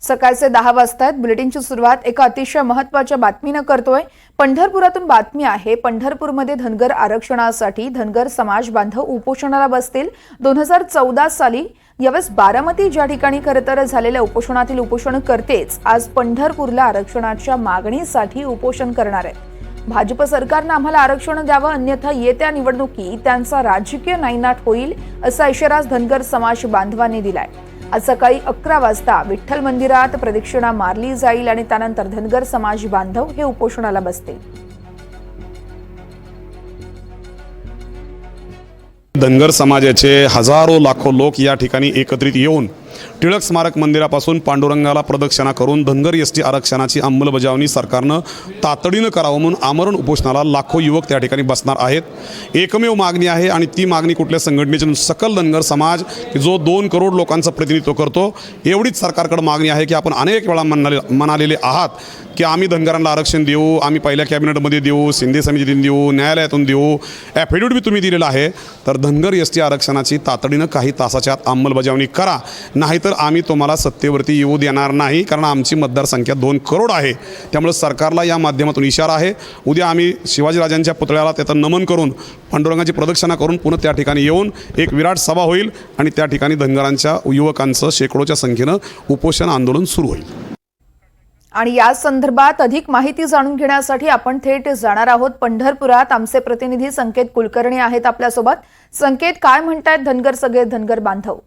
सकाळचे 10 वाजतात. बुलेटिनची सुरुवात एका अतिशय महत्त्वाच्या बातमीने करतोय. पंढरपुरातून बातमी आहे. पंढरपूरमध्ये धनगर आरक्षणासाठी धनगर समाज बांधव उपोषणाला बसतील. 2014 साली यावेळेस बारामती ज्या ठिकाणी खरतर झालेल्या उपोषणातील उपोषणकर्तेच आज पंढरपूरला आरक्षणाच्या मागणीसाठी उपोषण करणार आहेत. भाजप सरकारने आम्हाला आरक्षण द्यावं, अन्यथा येत्या निवडणुकीत त्यांचा राजकीय नायनाट होईल असा इशारा धनगर समाज बांधवांनी दिलाय. आज सकाळी 11 वाजता विठ्ठल मंदिरात प्रदक्षिणा मारली जाईल आणि त्यानंतर धनगर समाज बांधव हे उपोषणाला बसतील. धनगर समाजाचे हजारो लाखो लोक या ठिकाणी एकत्रित येऊन टिळक स्मारक मंदिरापासून पांडुरंगाला प्रदक्षिणा करून धनगर एसटी आरक्षणाची अंमलबजावणी सरकारनं तातडीनं करावं म्हणून आमरण उपोषणाला लाखो युवक त्या ठिकाणी बसणार आहेत. एकमेव मागणी आहे आणि ती मागणी कुठल्या संघटनेची, सकल धनगर समाज जो 2 करोड लोकांचं प्रतिनिधित्व करतो, एवढीच सरकारकडे मागणी आहे की आपण अनेक वेळा म्हणालेले आहात की आम्ही धनगरांना आरक्षण देऊ, आम्ही पहिल्या कॅबिनेटमध्ये देऊ, शिंदे समितीतून देऊ, न्यायालयातून देऊ, ॲफिडेविट बी तुम्ही दिलेलं आहे. तर धनगर एसटी आरक्षणाची तातडीनं काही तासाच्या आत अंमलबजावणी करा, नाहीतर आम्ही तुम्हाला सत्तेवरती येऊ देणार नाही. कारण आमची मतदारसंख्या 2 करोड आहे. त्यामुळे सरकारला या माध्यमातून इशारा आहे. उद्या आम्ही शिवाजीराजांच्या पुतळ्याला त्याचं नमन करून पांडुरंगाची प्रदक्षिणा करून पुन्हा त्या ठिकाणी येऊन एक विराट सभा होईल आणि त्या ठिकाणी धनगरांच्या युवकांचं शेकडोच्या संख्येनं उपोषण आंदोलन सुरू होईल. आणि या संदर्भात अधिक माहिती जाणून घेण्यासाठी आपण थेट जाणार आहोत पंढरपुरात. आमचे प्रतिनिधी संकेत कुलकर्णी आहेत आपल्यासोबत. संकेत, काय म्हणतायत सगळे धनगर बांधव?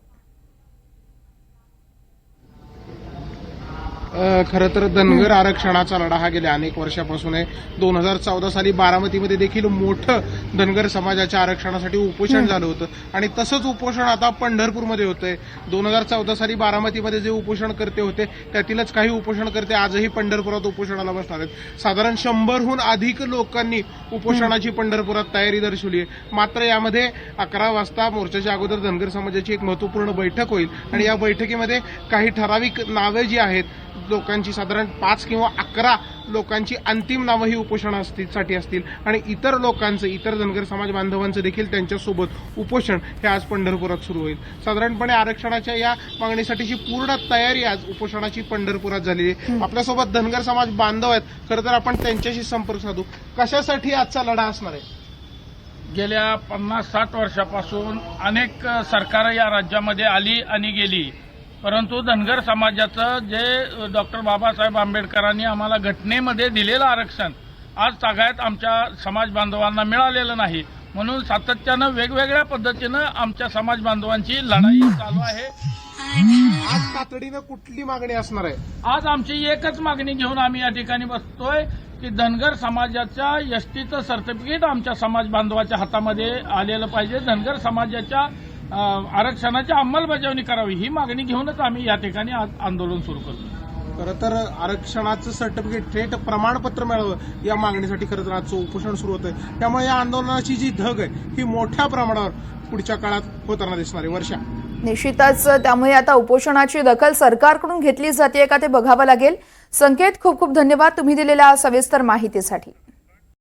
खरं तर धनगर आरक्षणाचा लढा हा गेल्या अनेक वर्षापासून आहे. 2014 साली बारामतीमध्ये देखील मोठं धनगर समाजाच्या आरक्षणासाठी उपोषण झालं होतं आणि तसंच उपोषण आता पंढरपूरमध्ये होतंय. 2014 साली बारामतीमध्ये जे उपोषणकर्ते होते त्यातीलच काही उपोषणकर्ते आजही पंढरपुरात उपोषणाला बसणार आहेत. साधारण 100हून अधिक लोकांनी उपोषणाची पंढरपुरात तयारी दर्शवली आहे. मात्र यामध्ये 11 वाजता मोर्चाच्या अगोदर धनगर समाजाची एक महत्वपूर्ण बैठक होईल आणि या बैठकीमध्ये काही ठराविक नावे जी आहेत लोकांची, साधारण 5 किंवा 11 लोकांची अंतिम नावं ही उपोषणासाठी असतील आणि इतर लोकांचं, इतर धनगर समाज बांधवांचं देखील त्यांच्यासोबत उपोषण हे आज पंढरपुरात सुरू होईल. साधारणपणे आरक्षणाच्या या मागणीसाठीची पूर्ण तयारी आज उपोषणाची पंढरपुरात झालेली आहे. आपल्यासोबत धनगर समाज बांधव आहेत. खरं तर आपण त्यांच्याशी संपर्क साधू. कशासाठी आजचा लढा असणार आहे? गेल्या 50-60 वर्षापासून अनेक सरकार या राज्यामध्ये आली आणि गेली, परंतु धनगर समाजाचं जे डॉक्टर बाबासाहेब आंबेडकरांनी आम्हाला घटनेमध्ये दिलेलं आरक्षण आज तागायत आमच्या समाज बांधवांना मिळालेलं नाही. म्हणून सातत्यानं वेगवेगळ्या पद्धतीनं आमच्या समाज बांधवांची लढाई चालू आहे. आज तातडीनं कुठली मागणी असणार आहे? आज आमची एकच मागणी घेऊन आम्ही या ठिकाणी बसतोय की धनगर समाजाच्या एसटीचं सर्टिफिकेट आमच्या समाज बांधवाच्या हातामध्ये आलेलं पाहिजे. धनगर समाजाच्या आरक्षणाची अंमलबजावणी करावी ही मागणी घेऊनच आम्ही या ठिकाणी आज आंदोलन सुरू करतो. खरं तर आरक्षणाचं सर्टिफिकेट, थेट प्रमाणपत्र मिळावं या मागणीसाठी खरं तर आजचं उपोषण सुरू होतंय. त्यामुळे या आंदोलनाची जी धग आहे ही मोठ्या प्रमाणावर पुढच्या काळात होताना दिसणार आहे. वर्षा, निश्चितच त्यामुळे आता उपोषणाची दखल सरकारकडून घेतली जाते का ते बघावं लागेल. संकेत, खूप खूप धन्यवाद तुम्ही दिलेल्या सविस्तर माहितीसाठी.